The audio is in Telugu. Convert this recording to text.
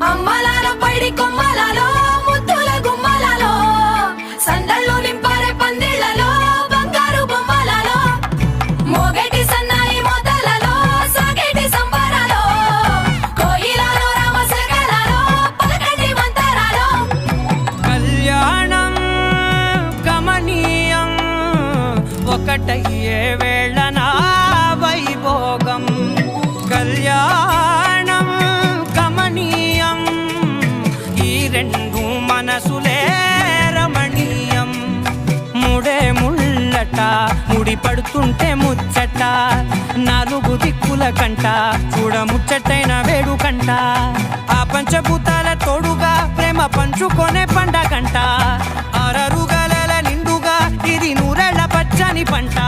అమ్మలాలో పైడి కొమ్మలలో ముద్దుల గుమ్మలలో సందళ్ళు నింపారే పందిళ్లలో బంగారు బొమ్మలలో మోగేటి సన్నాయి మోతలలో సాగేటి సంబరాలో కోయిలలో రామశకలలో పలకండి మంతరాలో కళ్యాణం గమనీయం ఒకటయ్యే వేళనా వైభోగం కళ్యాణం గమనీయం ఈ రెండు మనసులే రమణీయం ముడే ముళ్ళట ముడి పడుతుంటే ముచ్చట నాలుగు దిక్కుల కంట చూడ ముచ్చటైన వేడుకంట ఆ పంచభూతాల తోడుగా ప్రేమ పంచుకొనే పండగంట ఆరరుగల నిండుగా ఇది నూరెళ్ళ పచ్చని పంట